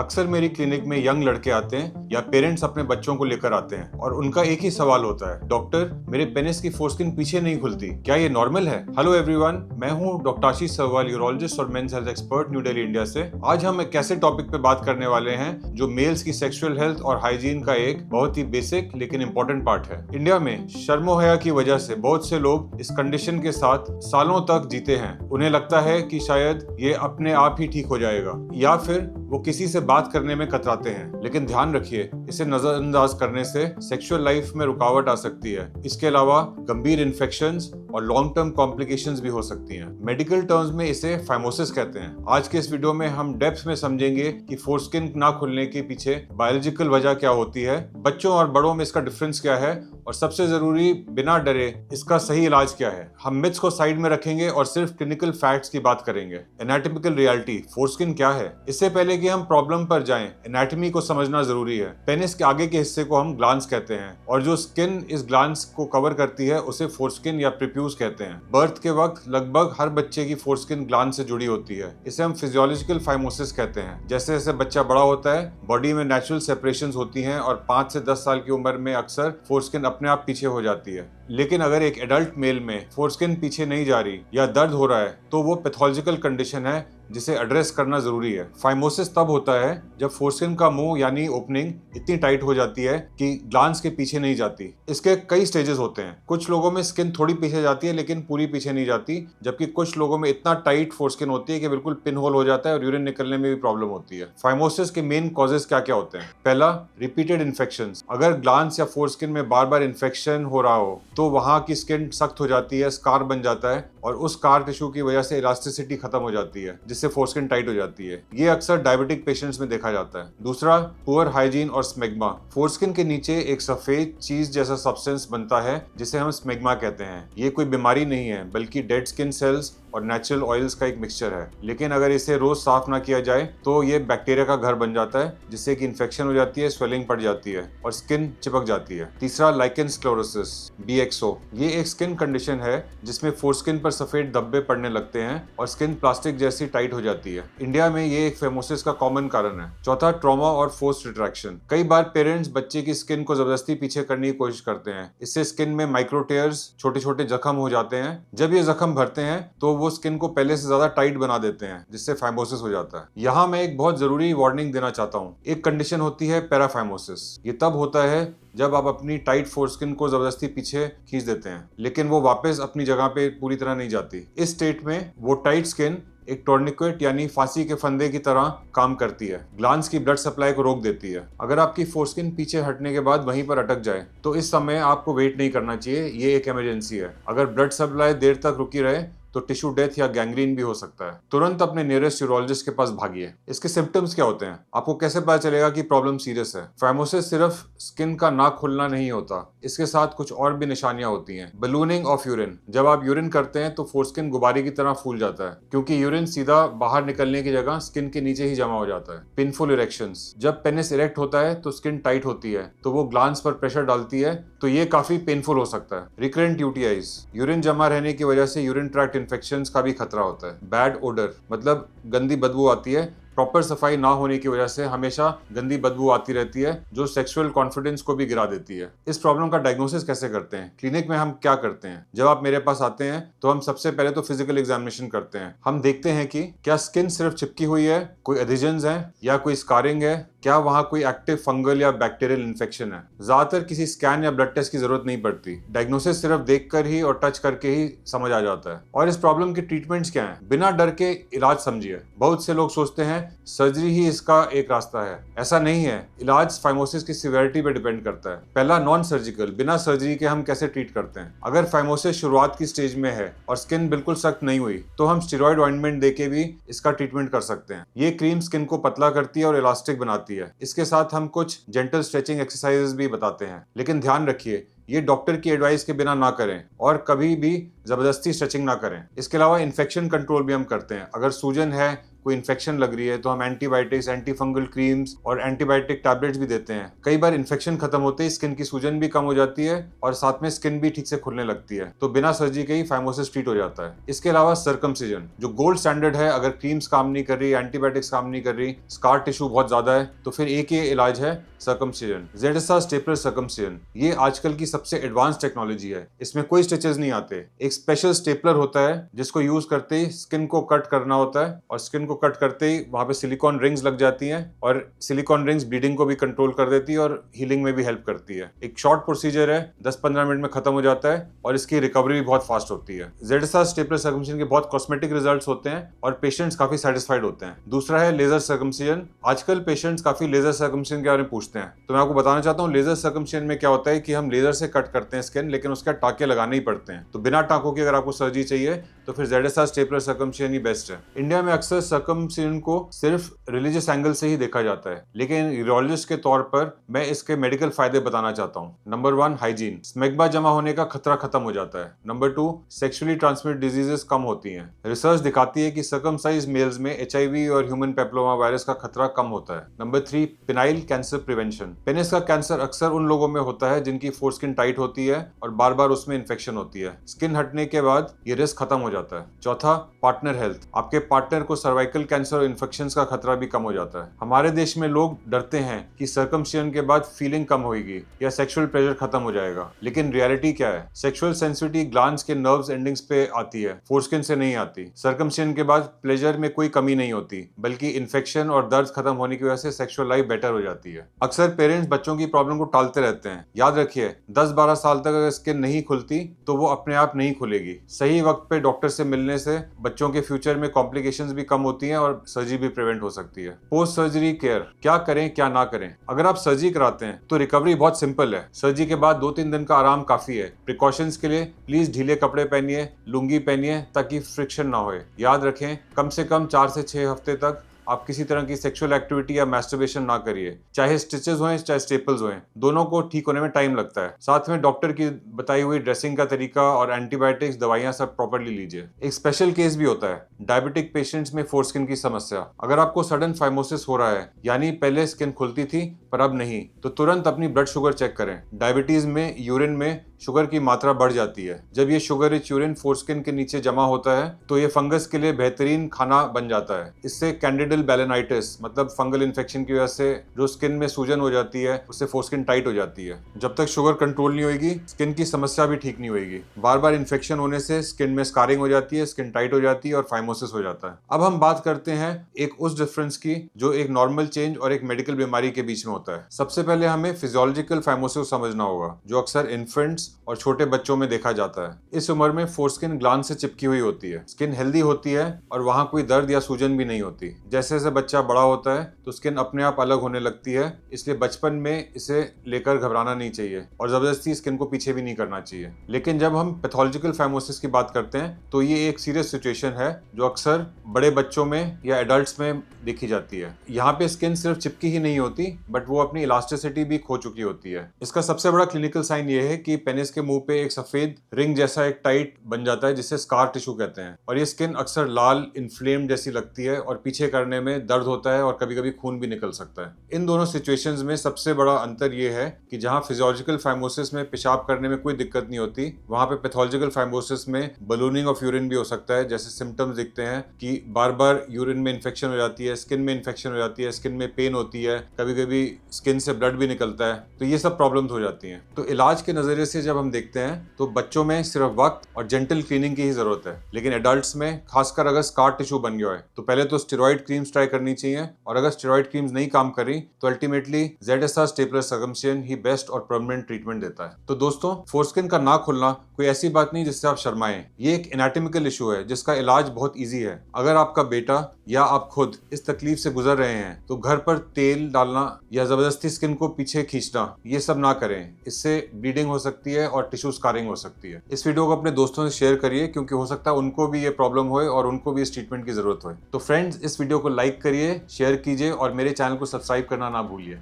अक्सर मेरी क्लिनिक में यंग लड़के आते हैं या पेरेंट्स अपने बच्चों को लेकर आते हैं और उनका एक ही सवाल होता है, डॉक्टर मेरे पेनिस की फोरस्किन पीछे नहीं खुलती, क्या ये नॉर्मल है? हेलो एवरीवन, मैं हूं डॉक्टर आशीष सर्वाल, यूरोलॉजिस्ट और men's health expert, New Delhi, India से। आज हम एक ऐसे टॉपिक पे बात करने वाले हैं जो मेल्स की सेक्सुअल हेल्थ और हाइजीन का एक बहुत ही बेसिक लेकिन इंपॉर्टेंट पार्ट है। इंडिया में शर्मो हया की वजह से बहुत से लोग इस कंडीशन के साथ सालों तक जीते हैं। उन्हें लगता है कि शायद ये अपने आप ही ठीक हो जाएगा या फिर वो किसी से बात करने में कतराते हैं। लेकिन ध्यान रखिए, इसे नजरअंदाज करने से सेक्सुअल लाइफ में रुकावट आ सकती है। इसके अलावा गंभीर इन्फेक्शंस और लॉन्ग टर्म कॉम्प्लिकेशंस भी हो सकती हैं। मेडिकल टर्म्स में इसे फाइमोसिस कहते हैं। आज के इस वीडियो में हम डेप्थ में समझेंगे कि फोरस्किन ना खुलने के पीछे बायोलॉजिकल वजह क्या होती है, बच्चों और बड़ों में इसका डिफरेंस क्या है और सबसे जरूरी, बिना डरे इसका सही इलाज क्या है। हम मिथ्स को साइड में रखेंगे और सिर्फ क्लिनिकल फैक्ट्स की बात करेंगे। एनाटॉमिकल रियलिटी, फोरस्किन क्या है? इससे पहले कि हम प्रॉब्लम पर जाएं, एनाटॉमी को समझना जरूरी है। पेनिस के आगे के हिस्से को हम ग्लांस कहते हैं और जो स्किन इस ग्लांस को कवर करती है उसे फोरस्किन या प्रीप्यूस कहते हैं। बर्थ के वक्त लगभग हर बच्चे की फोरस्किन ग्लांस से जुड़ी होती है। इसे हम फिजियोलॉजिकल फाइमोसिस कहते हैं। जैसे जैसे बच्चा बड़ा होता है, बॉडी में नेचुरल सेपरेशंस होती हैं और 5 से 10 साल की उम्र में अक्सर फोरस्किन अपने आप पीछे हो जाती है। लेकिन अगर एक एडल्ट मेल में फोरस्किन पीछे नहीं जा रही या दर्द हो रहा है तो वो पैथोलॉजिकल कंडीशन है जिसे एड्रेस करना जरूरी है। फाइमोसिस तब होता है जब फोरस्किन का मुंह यानी ओपनिंग इतनी टाइट हो जाती है कि ग्लांस के पीछे नहीं जाती। इसके कई स्टेजेस होते हैं। कुछ लोगों में स्किन थोड़ी पीछे जाती है लेकिन पूरी पीछे नहीं जाती, जबकि कुछ लोगों में इतना टाइट फोरस्किन होती है कि बिल्कुल पिन होल हो जाता है और यूरिन निकलने में भी प्रॉब्लम होती है। फाइमोसिस के मेन कॉजेस क्या क्या होते हैं? पहला, रिपीटेड इन्फेक्शंस। अगर ग्लांस या फोरस्किन में बार बार इन्फेक्शन हो रहा हो तो वहां की स्किन सख्त हो जाती है, स्कार बन जाता है और उस स्कार टिश्यू की वजह से इलास्टिसिटी खत्म हो जाती है जिससे फोरस्किन टाइट हो जाती है। ये अक्सर डायबिटिक पेशेंट्स में देखा जाता है। दूसरा, पुअर हाइजीन और स्मेग्मा। फोरस्किन के नीचे एक सफेद चीज जैसा सब्सटेंस बनता है जिसे हम स्मेग्मा कहते हैं। ये कोई बीमारी नहीं है बल्कि डेड स्किन सेल्स और नेचुरल ऑयल्स का एक मिक्सचर है। लेकिन अगर इसे रोज साफ ना किया जाए तो ये बैक्टीरिया का घर बन जाता है जिससे कि इन्फेक्शन हो जाती है, स्वेलिंग पड़ जाती है और स्किन चिपक जाती है। तीसरा, लाइकेन स्क्लेरोसिस, BXO। ये एक स्किन कंडीशन है जिसमें फोरस्किन पर सफेद धब्बे पड़ने लगते हैं और स्किन प्लास्टिक जैसी टाइट हो जाती है। इंडिया में ये एक फेमोसिस का कॉमन कारण है। चौथा, ट्रॉमा और फोर्स्ड रिट्रैक्शन। कई बार पेरेंट्स बच्चे की स्किन को जबरदस्ती पीछे करने की कोशिश करते हैं। इससे स्किन में माइक्रो टेयर्स, छोटे छोटे जख्म हो जाते हैं। जब ये जख्म भरते हैं तो वो स्किन को पहले से ज्यादा टाइट बना देते हैं जिससे फाइमोसिस हो जाता है। यहाँ मैं एक बहुत जरूरी वार्निंग देना चाहता हूँ। एक कंडीशन होती है पैराफाइमोसिस। ये तब होता है जब आप अपनी टाइट फोरस्किन को जबरदस्ती पीछे खींच देते हैं लेकिन वो वापस अपनी जगह पे पूरी तरह नहीं जाती। इस स्टेट में वो टाइट स्किन एक टोर्निकेट यानी फांसी के फंदे की तरह काम करती है, ग्लांस की ब्लड सप्लाई को रोक देती है। अगर आपकी फोरस्किन पीछे हटने के बाद वहीं पर अटक जाए तो इस समय आपको वेट नहीं करना चाहिए, ये एक इमरजेंसी है। अगर ब्लड सप्लाई देर तक रुकी रहे तो टिश्यू डेथ या गैंग्रीन भी हो सकता है। तुरंत अपने नियरेस्ट यूरोलॉजिस्ट के पास भागिए। इसके सिम्टम्स क्या होते हैं? आपको कैसे पता चलेगा कि प्रॉब्लम सीरियस है? फाइमोसिस सिर्फ स्किन का ना खुलना नहीं होता, इसके साथ कुछ और भी निशानियां होती हैं। Ballooning of urine. जब आप यूरिन करते हैं तो फोरस्किन गुब्बारे की तरह फूल जाता है क्योंकि यूरिन सीधा बाहर निकलने की जगह स्किन के नीचे ही जमा हो जाता है। Painful erections. जब पेनिस इरेक्ट होता है तो स्किन टाइट होती है तो वो ग्लांस पर प्रेशर डालती है तो ये काफी पेनफुल हो सकता है। Recurrent UTIs. यूरिन जमा रहने की वजह से यूरिन ट्रैक्ट इन्फेक्शंस का भी खतरा होता है। बैड ओडर, मतलब गंदी बदबू आती है। प्रॉपर सफाई ना होने की वजह से हमेशा गंदी बदबू आती रहती है जो सेक्सुअल कॉन्फिडेंस को भी गिरा देती है। इस प्रॉब्लम का डायग्नोसिस कैसे करते हैं? क्लिनिक में हम क्या करते हैं? जब आप मेरे पास आते हैं तो हम सबसे पहले तो फिजिकल एग्जामिनेशन करते हैं। हम देखते हैं कि क्या स्किन सिर्फ चिपकी हुई है, कोई एडिशंस हैं या कोई स्कारिंग है, क्या वहां कोई एक्टिव फंगल या बैक्टीरियल इन्फेक्शन है। ज्यादातर किसी स्कैन या ब्लड टेस्ट की जरूरत नहीं पड़ती। डायग्नोसिस सिर्फ देखकर ही और टच करके ही समझ आ जाता है। और इस प्रॉब्लम के ट्रीटमेंट्स क्या हैं? बिना डर के इलाज समझिए। बहुत से लोग सोचते हैं सर्जरी ही इसका एक रास्ता है। ऐसा नहीं है। इलाज फाइमोसिस की सिवियरिटी पे डिपेंड करता है। पहला, नॉन सर्जिकल, बिना सर्जरी के हम कैसे ट्रीट करते हैं। अगर फाइमोसिस शुरुआत की स्टेज में है और स्किन बिल्कुल सख्त नहीं हुई तो हम स्टेरॉइड ऑइंटमेंट देके भी इसका ट्रीटमेंट कर सकते हैं। ये क्रीम स्किन को पतला करती है और इलास्टिक बनाती है। इसके साथ हम कुछ जेंटल स्ट्रेचिंग एक्सरसाइजेस भी बताते हैं। लेकिन ध्यान रखिए, ये डॉक्टर की एडवाइस के बिना ना करें और कभी भी जबरदस्ती स्ट्रेचिंग ना करें। इसके अलावा इन्फेक्शन कंट्रोल भी हम करते हैं। अगर सूजन है, कोई इन्फेक्शन लग रही है तो हम एंटीबायोटिक्स, एंटी फंगल क्रीम्स और एंटीबायोटिक टैबलेट्स भी देते हैं। कई बार इन्फेक्शन खत्म होते ही स्किन की सूजन भी कम हो जाती है और साथ में स्किन भी ठीक से खुलने लगती है, तो बिना सर्जरी के ही फाइमोसिस ट्रीट हो जाता है। इसके अलावा सर्कमसिजन जो गोल्ड स्टैंडर्ड है, अगर क्रीम्स काम नहीं कर रही, एंटीबायोटिक्स काम नहीं कर रही, स्कार टिश्यू बहुत ज्यादा है, तो फिर एक ही इलाज है सर्कमसिजन, ZSR स्टेपलर सर्कमसिजन। ये आजकल की सबसे एडवांस टेक्नोलॉजी है। इसमें कोई स्टिचेस नहीं आते, एक स्पेशल स्टेपलर होता है जिसको यूज करते ही स्किन को कट करना होता है और स्किन को कट करते ही वहां पे सिलिकॉन रिंग्स लग जाती हैं और सिलिकॉन रिंग्स ब्लीडिंग को भी कंट्रोल कर देती है और हीलिंग में भी हेल्प करती है। एक शॉर्ट प्रोसीजर है, 10-15 मिनट में खत्म हो जाता है और इसकी रिकवरी भी बहुत फास्ट होती है। ZSR स्टेपलर सर्कमसिजन के बहुत कॉस्मेटिक रिजल्ट्स होते हैं और पेशेंट्स काफी सेटिस्फाइड होते हैं। दूसरा है लेजर सर्कमसिजन। आजकल पेशेंट्स काफी लेजर सर्कमसिजन के बारे में पूछते हैं, तो मैं आपको बताना चाहता हूँ लेजर सर्कमसिजन में क्या होता है कि हम लेजर से कट करते हैं स्किन, लेकिन उसका टाँके लगाने ही पड़ते हैं। तो बिना टाँकों की अगर आपको सर्जरी चाहिए तो फिर ZSR स्टेपलर सर्कमसिजन ही बेस्ट है। इंडिया में अक्सर सर्कमसिजन को सिर्फ रिलीजियस एंगल से ही देखा जाता है, लेकिन यूरोलॉजिस्ट के तौर पर मैं इसके मेडिकल फायदे बताना चाहता हूँ। Number 1, hygiene. स्मेग्मा जमा होने का खतरा खत्म हो जाता है। नंबर 2, सेक्सुअली ट्रांसमिटेड डिजीजेस कम होती हैं। रिसर्च दिखाती है कि सर्कमसाइज मेल्स में HIV और ह्यूमन पेप्लोमा वायरस का खतरा कम होता है। Number 3, phenyl cancer prevention. Penis का कैंसर अक्सर उन लोगों में होता है जिनकी फोरस्किन टाइट होती है और बार बार उसमें इन्फेक्शन होती है। स्किन हटने के बाद ये रिस्क खत्म हो जाता है। चौथा, पार्टनर हेल्थ। आपके पार्टनर को सर्वाइकल कैंसर और इन्फेक्शंस का खतरा भी कम हो जाता है। हमारे देश में लोग डरते हैं कि सर्कमसिजन के बाद फीलिंग कम होगी या सेक्सुअल प्रेशर खत्म हो जाएगा, लेकिन रियलिटी क्या है? सेक्सुअल सेंसिटिविटी ग्लैंड्स के नर्व्स एंडिंग्स पे आती है, फोरस्किन से नहीं आती। सर्कमसिजन के बाद प्लेजर में कोई कमी नहीं होती, बल्कि इन्फेक्शन और दर्द खत्म होने की वजह से सेक्सुअल लाइफ बेटर हो जाती है। अक्सर पेरेंट्स बच्चों की प्रॉब्लम को टालते रहते हैं। याद रखिए, 10-12 साल तक अगर स्किन नहीं खुलती तो वो अपने आप नहीं खुलेगी। सही वक्त पे डॉक्टर से मिलने से बच्चों के फ्यूचर में कॉम्प्लिकेशंस भी कम होती हैं और सर्जरी भी प्रिवेंट हो सकती है। पोस्ट सर्जरी केयर, क्या करें क्या ना करें? अगर आप सर्जरी कराते हैं तो रिकवरी बहुत सिंपल है। सर्जरी के बाद 2-3 दिन का आराम काफी है। प्रिकॉशंस के लिए प्लीज ढीले कपड़े पहनिए, लुंगी पहनिए ताकि फ्रिक्शन ना हो। याद रखें, कम से कम 4 से 6 हफ्ते तक आप किसी तरह की सेक्सुअल एक्टिविटी या मैस्टरबेशन ना करिए। चाहे स्टिचेस हों चाहे स्टेपल्स हों, दोनों को ठीक होने में टाइम लगता है। साथ में डॉक्टर की बताई हुई ड्रेसिंग का तरीका और एंटीबायोटिक्स, दवाइयां सब प्रॉपर्ली लीजिए। एक स्पेशल केस भी होता है, डायबिटिक पेशेंट्स में फोरस्किन की समस्या। अगर आपको सडन फाइमोसिस हो रहा है, यानी पहले स्किन खुलती थी पर अब नहीं, तो तुरंत अपनी ब्लड शुगर चेक करें। डायबिटीज में यूरिन में शुगर की मात्रा बढ़ जाती है। जब ये शुगर रिच यूरिन फोरस्किन के नीचे जमा होता है तो ये फंगस के लिए बेहतरीन खाना बन जाता है। इससे कैंडिडल बैलेनाइटिस मतलब फंगल इन्फेक्शन की वजह से जो स्किन में सूजन हो जाती है, उससे फोरस्किन टाइट हो जाती है। जब तक शुगर कंट्रोल नहीं होगी, स्किन की समस्या भी ठीक नहीं होगी। बार बार इन्फेक्शन होने से स्किन में स्कारिंग हो जाती है, स्किन टाइट हो जाती है और फाइमोसिस हो जाता है। अब हम बात करते हैं एक उस डिफरेंस की जो एक नॉर्मल चेंज और एक मेडिकल बीमारी के बीच में होता है। सबसे पहले हमें फिजियोलॉजिकल फाइमोसिस समझना होगा, जो अक्सर इन्फेंट्स और छोटे बच्चों में देखा जाता है। इस उम्र में फोरस्किन ग्लैंड से चिपकी हुई होती है, स्किन हेल्दी होती है और वहां कोई दर्द या सूजन भी नहीं होती। जैसे जैसे बच्चा बड़ा होता है तो स्किन अपने आप अलग होने लगती है, इसलिए बचपन में इसे लेकर घबराना नहीं चाहिए और जबरदस्ती स्किन को पीछे भी नहीं करना चाहिए। लेकिन जब हम पैथोलॉजिकल फाइमोसिस की बात करते हैं तो ये एक सीरियस सिचुएशन है जो अक्सर बड़े बच्चों में या एडल्ट्स में देखी जाती है। यहाँ पे स्किन सिर्फ चिपकी ही नहीं होती, बट वो अपनी इलास्टिसिटी भी खो चुकी होती है। इसका सबसे बड़ा क्लिनिकल साइन ये है कि पेनिस के मुंह पे एक सफेद रिंग जैसा एक टाइट बन जाता है, जिसे स्कार टिश्यू कहते हैं, और ये स्किन अक्सर लाल इन्फ्लेम्ड जैसी लगती है और पीछे करने में दर्द होता है और कभी कभी खून भी निकल सकता है। इन दोनों सिचुएशंस में सबसे बड़ा अंतर ये है कि जहां फिजियोलॉजिकल फाइमोसिस में पेशाब करने में कोई दिक्कत नहीं होती, वहां पे पैथोलॉजिकल फाइमोसिस में बलूनिंग ऑफ यूरिन भी हो सकता है। जैसे सिम्टम्स दिखते हैं कि बार बार यूरिन में इन्फेक्शन हो जाती है, स्किन में इन्फेक्शन हो जाती है, स्किन में पेन होती है, कभी कभी स्किन से ब्लड भी निकलता है। तो ये सब प्रॉब्लम्स हो जाती हैं। तो इलाज के नजरिए से जब हम देखते हैं तो बच्चों में सिर्फ वक्त और जेंटल क्लीनिंग की ही जरूरत है, लेकिन एडल्ट्स में खासकर अगर स्कार टिश्यू बन गया है तो पहले तो स्टेरॉइड क्रीम्स ट्राई करनी चाहिए, और अगर स्टेरॉइड क्रीम्स नहीं काम करी तो अल्टीमेटली ZSR स्टेपलर सर्कमसिजन ही बेस्ट और परमानेंट ट्रीटमेंट देता है। तो दोस्तों, फोरस्किन का ना खुलना कोई ऐसी बात नहीं जिससे आप शर्माएं। ये एक एनाटॉमिकल इशू है जिसका इलाज बहुत ईजी है। अगर आपका बेटा या आप खुद इस तकलीफ से गुजर रहे हैं तो घर पर तेल डालना या जबरदस्ती स्किन को पीछे खींचना ये सब ना करें। इससे ब्लीडिंग हो सकती है और टिश्यू स्कारिंग हो सकती है। इस वीडियो को अपने दोस्तों से शेयर करिए, क्योंकि हो सकता है उनको भी ये प्रॉब्लम होए और उनको भी इस ट्रीटमेंट की जरूरत होए। तो फ्रेंड्स, इस वीडियो को लाइक करिए, शेयर कीजिए और मेरे चैनल को सब्सक्राइब करना ना भूलिए।